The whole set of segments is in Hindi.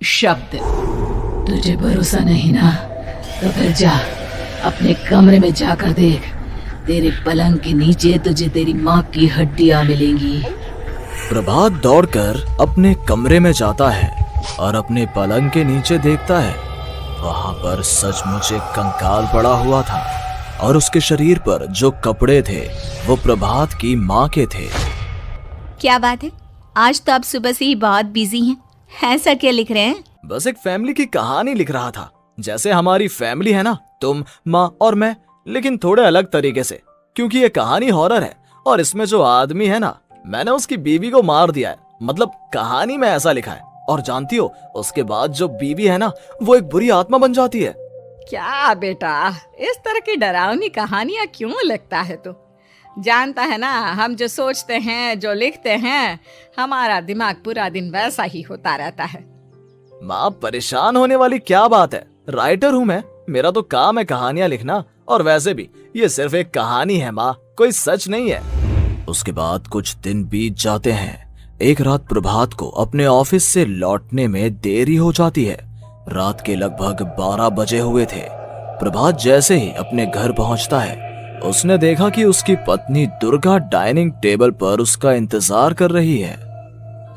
शब्द। तुझे भरोसा नहीं ना, तो फिर जा अपने कमरे में जाकर देख। तेरे पलंग के नीचे तुझे तेरी माँ की हड्डियाँ मिलेंगी। प्रभात दौड़कर अपने कमरे में जाता है और अपने पलंग के नीचे देखता है। वहां पर सचमुच एक कंकाल पड़ा हुआ था और उसके शरीर पर जो कपड़े थे वो प्रभात की माँ के थे। क्या बात है, आज तो आप सुबह से ही बहुत बिजी हैं। ऐसा क्या लिख रहे हैं? बस एक फैमिली की कहानी लिख रहा था। जैसे हमारी फैमिली है ना, तुम, माँ और मैं, लेकिन थोड़े अलग तरीके से, क्योंकि ये कहानी हॉरर है और इसमें जो आदमी है ना, मैंने उसकी बीवी को मार दिया है। मतलब कहानी में ऐसा लिखा है। और जानती हो, उसके बाद जो बीवी है ना, वो एक बुरी आत्मा बन जाती है। क्या बेटा, इस तरह की डरावनी कहानियां क्यों लिखता है तू? जानता है ना, हम जो सोचते हैं, जो लिखते हैं, हमारा दिमाग पूरा दिन वैसा ही होता रहता है। माँ, परेशान होने वाली क्या बात है? राइटर हूँ मैं, मेरा तो काम है कहानियां लिखना। और वैसे भी ये सिर्फ एक कहानी है माँ, कोई सच नहीं है। उसके बाद कुछ दिन बीत जाते हैं। एक रात प्रभात को अपने ऑफिस से लौटने में देरी हो जाती है। रात के लगभग 12 बजे हुए थे। प्रभात जैसे ही अपने घर पहुंचता है, उसने देखा कि उसकी पत्नी दुर्गा डाइनिंग टेबल पर उसका इंतजार कर रही है।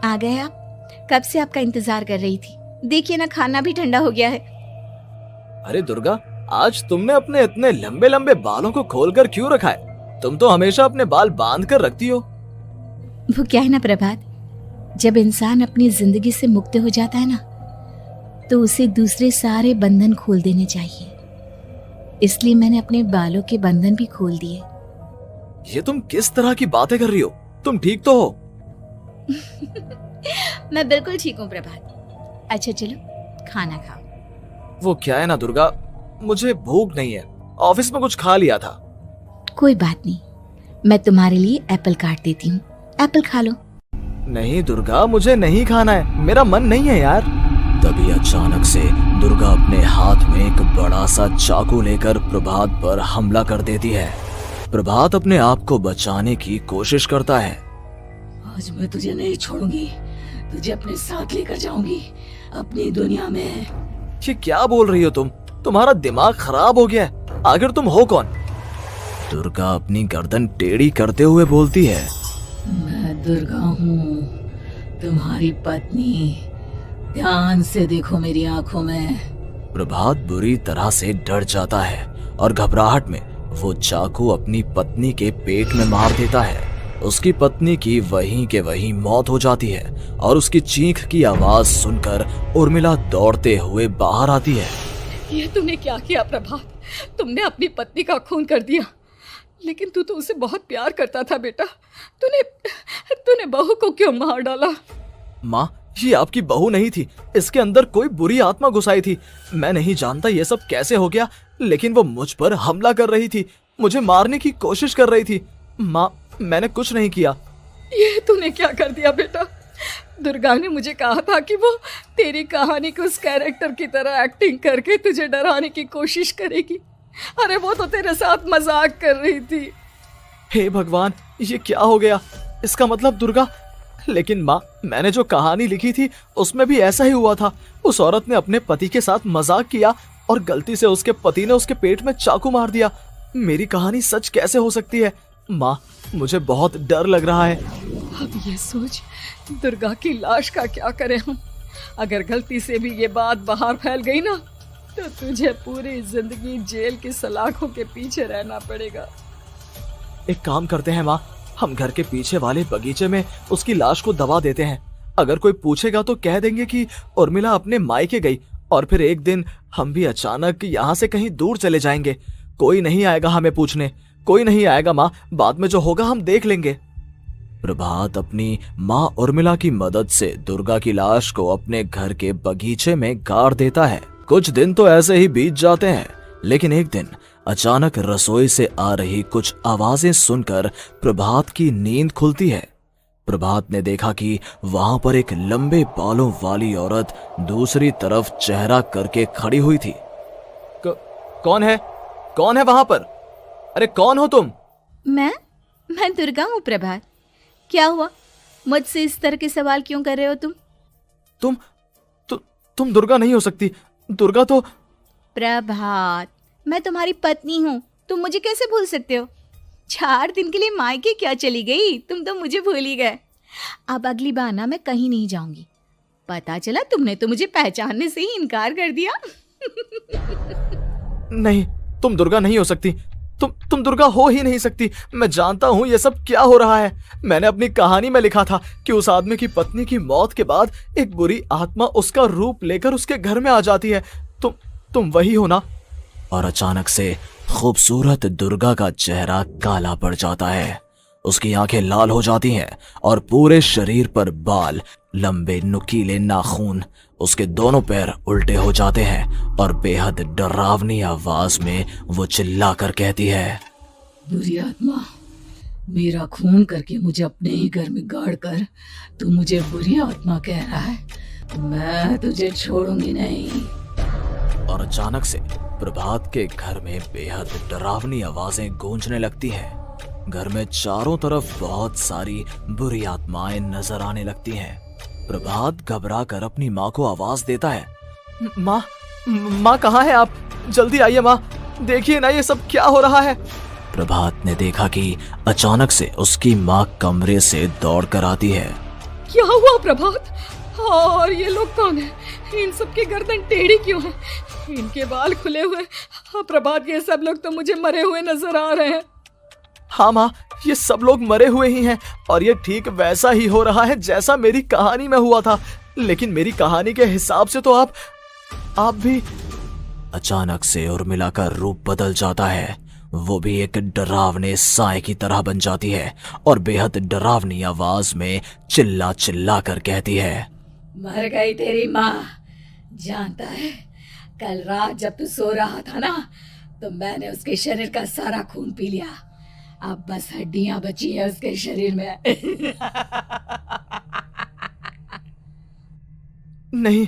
आ गए आप? कब से आपका इंतजार कर रही थी। देखिए ना, खाना भी ठंडा हो गया है। अरे दुर्गा, आज तुमने अपने इतने लंबे लंबे बालों को खोलकर क्यों रखा है? तुम तो हमेशा अपने बाल बांध कर रखती हो। वो क्या है ना प्रभात, जब इंसान अपनी जिंदगी से मुक्त हो जाता है ना, तो उसे दूसरे सारे बंधन खोल देने चाहिए। इसलिए मैंने अपने बालों के बंधन भी खोल दिए। ये तुम किस तरह की बातें कर रही हो? तुम ठीक तो हो? मैं बिल्कुल ठीक हूँ प्रभात। अच्छा चलो खाना खाओ। वो क्या है ना दुर्गा, मुझे भूख नहीं है। ऑफिस में कुछ खा लिया था। कोई बात नहीं, मैं तुम्हारे लिए एप्पल काट देती हूँ, एप्पल खा लो। नहीं दुर्गा, मुझे नहीं खाना है, मेरा मन नहीं है यार। तभी अचानक से दुर्गा अपने हाथ में एक बड़ा सा चाकू लेकर प्रभात पर हमला कर देती है। प्रभात अपने आप को बचाने की कोशिश करता है। आज मैं तुझे नहीं छोड़ूंगी, तुझे अपने साथ लेकर जाऊंगी अपनी दुनिया में। ये क्या बोल रही हो तुम? तुम्हारा दिमाग खराब हो गया है। आखिर तुम हो कौन? दुर्गा अपनी गर्दन टेढ़ी करते हुए बोलती है। मैं दुर्गा हूँ, तुम्हारी पत्नी। ध्यान से देखो मेरी आंखों में। प्रभात बुरी तरह से डर जाता है और घबराहट में वो चाकू अपनी पत्नी के पेट में मार देता है। उसकी पत्नी की वहीं के वहीं मौत हो जाती है और उसकी चीख की आवाज सुनकर उर्मिला दौड़ते हुए बाहर आती है। ये तूने क्या किया प्रभात? तुमने अपनी पत्नी का खून कर दिया। लेकिन तू तो उसे बहुत प्यार करता था बेटा। तूने बहू को क्यों मार डाला? माँ, ये आपकी बहू नहीं थी, इसके अंदर कोई बुरी आत्मा घुसाई थी। मैं नहीं जानता ये सब कैसे हो गया, लेकिन वो मुझ पर हमला कर रही थी, मुझे मारने की कोशिश कर रही थी। माँ, मैंने कुछ नहीं किया। ये तूने क्या कर दिया बेटा? दुर्गा ने मुझे कहा था कि वो तेरी कहानी को उस कैरेक्टर की तरह एक्टिंग करके तुझे डराने की कोशिश करेगी। अरे वो तो तेरे साथ मजाक कर रही थी। हे भगवान, ये क्या हो गया? इसका मतलब दुर्गा। लेकिन माँ, मैंने जो कहानी लिखी थी उसमें भी ऐसा ही हुआ था। उस औरत ने अपने पति के साथ मजाक किया और गलती से उसके पति ने उसके पेट में चाकू मार दिया। मेरी कहानी सच कैसे हो सकती है? माँ, मुझे बहुत डर लग रहा है। अब ये सोच, दुर्गा की लाश का क्या करें हम? अगर गलती से भी ये बात बाहर फैल गई ना, तो तुझे पूरी जिंदगी जेल की सलाखों के पीछे रहना पड़ेगा। एक काम करते हैं माँ, हम घर के पीछे वाले बगीचे में उसकी लाश को दबा देते हैं। अगर कोई पूछेगा तो कह देंगे कि उर्मिला अपने मायके गई और फिर एक दिन हम भी अचानक यहाँ से कहीं दूर चले जाएंगे। कोई नहीं आएगा हमें पूछने, कोई नहीं आएगा माँ, बाद में जो होगा हम देख लेंगे। प्रभात अपनी माँ उर्मिला की मदद से दुर्गा की लाश को अपने घर के बगीचे में गाड़ देता है। कुछ दिन तो ऐसे ही बीत जाते हैं, लेकिन एक दिन अचानक रसोई से आ रही कुछ आवाजें सुनकर प्रभात की नींद खुलती है। प्रभात ने देखा कि वहां पर एक लंबे बालों वाली औरत दूसरी तरफ चेहरा करके खड़ी हुई थी। कौन है? कौन है वहां पर? अरे कौन हो तुम? मैं दुर्गा हूँ प्रभात। क्या हुआ? मुझसे इस तरह के सवाल क्यों कर रहे हो तुम? तुम दुर्गा नहीं हो सकती। दुर्गा तो प्रभात, मैं तुम्हारी पत्नी हूँ, तुम मुझे कैसे भूल सकते हो? 4 दिन के लिए मायके क्या चली गई, तुम तो मुझे भूल ही गए। अब अगली बार ना मैं कहीं नहीं जाऊंगी। पता चला तुमने तो मुझे पहचानने से ही इनकार कर दिया। नहीं, तुम दुर्गा नहीं हो सकती। तुम दुर्गा हो ही नहीं सकती। मैं जानता हूँ ये सब क्या हो रहा है। मैंने अपनी कहानी में लिखा था कि उस आदमी की पत्नी की मौत के बाद एक बुरी आत्मा उसका रूप लेकर उसके घर में आ जाती है। तुम वही हो ना? और अचानक से खूबसूरत दुर्गा का चेहरा काला पड़ जाता है। उसकी आंखें लाल हो जाती हैं और पूरे शरीर पर बाल, लंबे नुकीले नाखून, उसके दोनों पैर उल्टे हो जाते हैं और बेहद डरावनी आवाज में वो चिल्लाकर कहती है, बुरी आत्मा, मेरा खून करके मुझे अपने ही घर में गाड़ कर तू मुझे बुरी आत्मा कह रहा है? मैं तुझे छोड़ूंगी नहीं। और अचानक से प्रभात के घर में बेहद डरावनी आवाजें गूंजने लगती हैं। घर में चारों तरफ बहुत सारी बुरी आत्माएं नजर आने लगती हैं। प्रभात घबरा कर अपनी माँ को आवाज देता है, माँ कहाँ है आप? जल्दी आइए माँ, देखिए ना ये सब क्या हो रहा है। प्रभात ने देखा कि अचानक से उसकी माँ कमरे से दौड़ कर आती है। क्या हुआ प्रभात? और ये लोग कौन है? इन सब की गर्दन टेढ़ी क्यों है? इनके बाल खुले हुए। प्रभात, ये सब लोग तो मुझे मरे हुए नजर आ रहे हैं। हाँ माँ, ये सब लोग मरे हुए ही हैं और ये ठीक वैसा ही हो रहा है जैसा मेरी कहानी में हुआ था। लेकिन मेरी कहानी के हिसाब से तो आप भी। अचानक से उर्मिला का रूप बदल जाता है। वो भी एक डरावने साए की तरह बन जाती है और बेहद डरावनी आवाज में चिल्ला चिल्ला कर कहती है, मर गई तेरी माँ। जानता है, कल रात जब तू सो रहा था ना, तो मैंने उसके शरीर का सारा खून पी लिया। अब बस हड्डियां बची है उसके शरीर में। नहीं,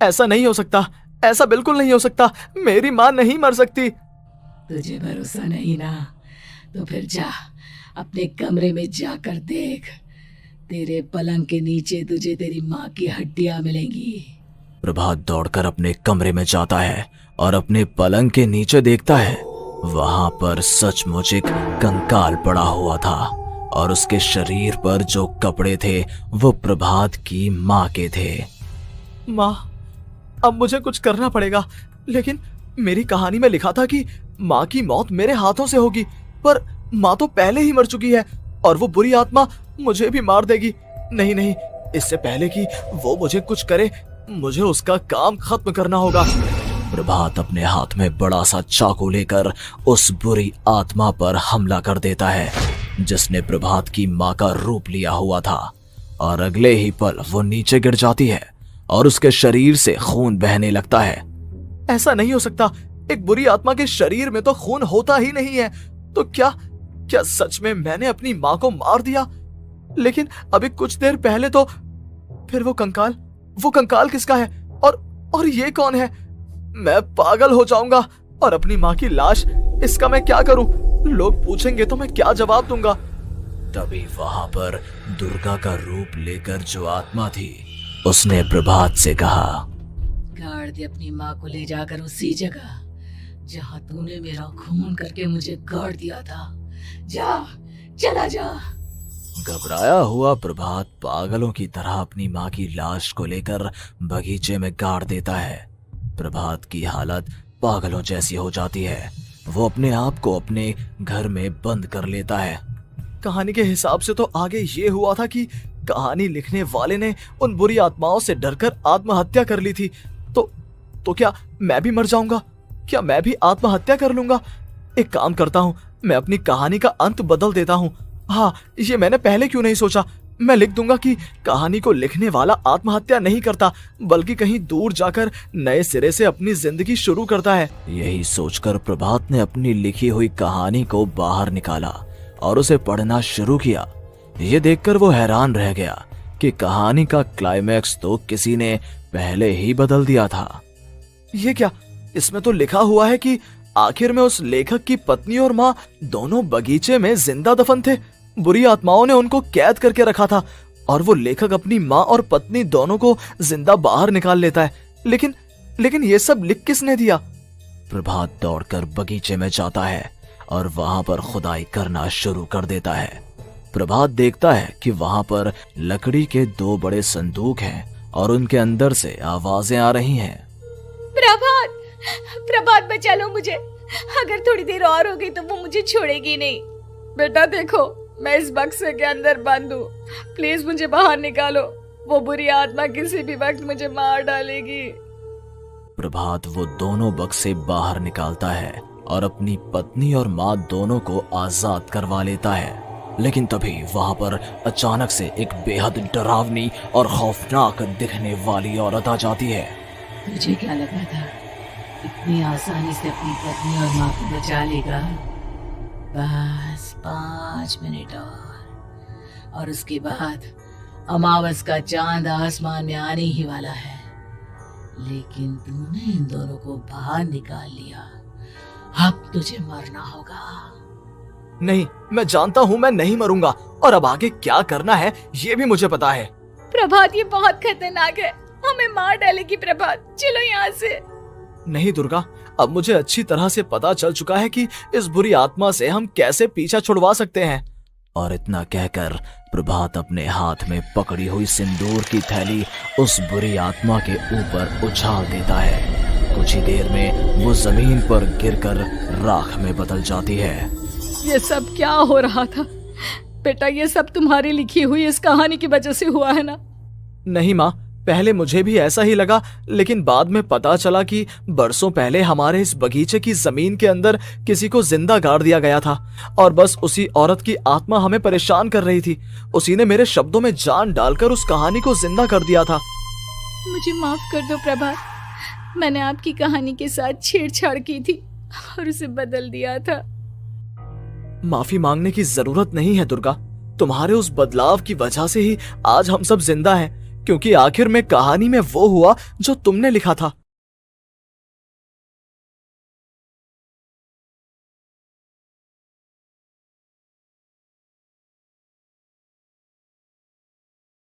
ऐसा नहीं हो सकता। ऐसा बिल्कुल नहीं हो सकता। मेरी माँ नहीं मर सकती। तुझे भरोसा नहीं ना? तो फिर जा, अपने कमरे में जाकर देख। तेरे पलंग के नीचे तुझे तेरी माँ की हड्डियां मिलेंगी। प्रभात दौड़कर अपने कमरे में जाता है और अपने पलंग के नीचे देखता है। वहां पर सचमुच एक कंकाल पड़ा हुआ था और उसके शरीर पर जो कपड़े थे वो प्रभात की माँ के थे। माँ, अब मुझे कुछ करना पड़ेगा। लेकिन मेरी कहानी में लिखा था कि माँ की मौत मेरे हाथों से होगी, पर माँ तो पहले ही मर चुकी है और वो बुरी आत्मा मुझे भी मार देगी। नहीं, इससे पहले कि वो मुझे कुछ करे, मुझे उसका काम खत्म करना होगा। प्रभात अपने हाथ में बड़ा सा चाकू लेकर उस बुरी आत्मा पर हमला कर देता है जिसने प्रभात की माँ का रूप लिया हुआ था, और अगले ही पल वो नीचे गिर जाती है और उसके शरीर से खून बहने लगता है। ऐसा नहीं हो सकता। एक बुरी आत्मा के शरीर में तो खून होता ही नहीं है। तो क्या सच में मैंने अपनी माँ को मार दिया? लेकिन अभी कुछ देर पहले तो फिर वो कंकाल किसका है? और ये कौन है? मैं पागल हो जाऊंगा। और अपनी माँ की लाश, इसका मैं क्या करूं? लोग पूछेंगे तो मैं क्या जवाब दूंगा? तभी वहां पर दुर्गा का रूप लेकर जो आत्मा थी उसने प्रभात से कहा, गाड़ दे अपनी माँ को ले जाकर उसी जगह जहाँ तूने मेरा खून करके मुझे गाड़ दिया था। जा, चला जा। घबराया हुआ प्रभात पागलों की तरह अपनी माँ की लाश को लेकर बगीचे में गाड़ देता है। प्रभात की हालत पागलों जैसी हो जाती है। वो अपने आप को अपने घर में बंद कर लेता है। कहानी के हिसाब से तो आगे ये हुआ था कि कहानी लिखने वाले ने उन बुरी आत्माओं से डरकर आत्महत्या कर ली थी। तो क्या मैं भी मर जाऊंगा? क्या मैं भी आत्महत्या कर लूंगा? एक काम करता हूँ, मैं अपनी कहानी का अंत बदल देता हूँ। हाँ, ये मैंने पहले क्यों नहीं सोचा। मैं लिख दूंगा कि कहानी को लिखने वाला आत्महत्या नहीं करता, बल्कि कहीं दूर जाकर नए सिरे से अपनी जिंदगी शुरू करता है। यही सोचकर प्रभात ने अपनी लिखी हुई कहानी को बाहर निकाला और उसे पढ़ना शुरू किया। ये देखकर वो हैरान रह गया कि कहानी का क्लाइमैक्स तो किसी ने पहले ही बदल दिया था। ये क्या? इसमें तो लिखा हुआ है कि आखिर में उस लेखक की पत्नी और माँ दोनों बगीचे में जिंदा दफन थे। बुरी आत्माओं ने उनको कैद करके रखा था और वो लेखक अपनी माँ और पत्नी दोनों को जिंदा बाहर निकाल लेता है। लेकिन लेकिन ये सब लिख किसने दिया? प्रभात दौड़कर बगीचे में जाता है और वहां पर खुदाई करना शुरू कर देता है। प्रभात देखता है कि वहां पर लकड़ी के 2 बड़े संदूक हैं और उनके अंदर से आवाजें आ रही हैं। प्रभात, प्रभात बचा लो मुझे, अगर थोड़ी देर और हो गई तो वो मुझे छोड़ेगी नहीं। बेटा देखो, मैं इस बक्से के अंदर बंद हूँ, प्लीज मुझे बाहर निकालो, वो बुरी आत्मा किसी भी वक्त मुझे मार डालेगी। प्रभात वो दोनों बक्से बाहर निकालता है और अपनी पत्नी और माँ दोनों को आजाद करवा लेता है। लेकिन तभी वहां पर अचानक से एक बेहद डरावनी और खौफनाक दिखने वाली औरत आ जाती है। तुझे क्या लगा था इतनी आसानी से अपनी पत्नी और माँ को बचा लेगा? बस 5 मिनट और उसके बाद अमावस का चांद आसमान में आने ही वाला है। लेकिन तूने इन दोनों को बाहर निकाल लिया, अब तुझे मरना होगा। नहीं, मैं जानता हूँ मैं नहीं मरूंगा, और अब आगे क्या करना है ये भी मुझे पता है। प्रभात, ये बहुत खतरनाक है, हमें मार डालेगी प्रभात, चलो यहाँ से। नहीं दुर्गा, अब मुझे अच्छी तरह से पता चल चुका है कि इस बुरी आत्मा से हम कैसे पीछा छुड़वा सकते हैं। और इतना कहकर प्रभात अपने हाथ में पकड़ी हुई सिंदूर की थैली उस बुरी आत्मा के ऊपर उछाल देता है। कुछ ही देर में वो जमीन पर गिरकर राख में बदल जाती है। ये सब क्या हो रहा था बेटा? ये सब तुम्हारी लिखी हुई इस कहानी की वजह से हुआ है ना? नहीं माँ, पहले मुझे भी ऐसा ही लगा, लेकिन बाद में पता चला कि बरसों पहले हमारे इस बगीचे की जमीन के अंदर किसी को जिंदा गाड़ दिया गया था और बस उसी औरत की आत्मा हमें परेशान कर रही थी। उसी ने मेरे शब्दों में जान डालकर उस कहानी को जिंदा कर दिया था। मुझे माफ कर दो प्रभात, मैंने आपकी कहानी के साथ छेड़छाड़ की थी और उसे बदल दिया था। माफी मांगने की जरूरत नहीं है दुर्गा, तुम्हारे उस बदलाव की वजह से ही आज हम सब जिंदा हैं, क्योंकि आखिर में कहानी में वो हुआ जो तुमने लिखा था।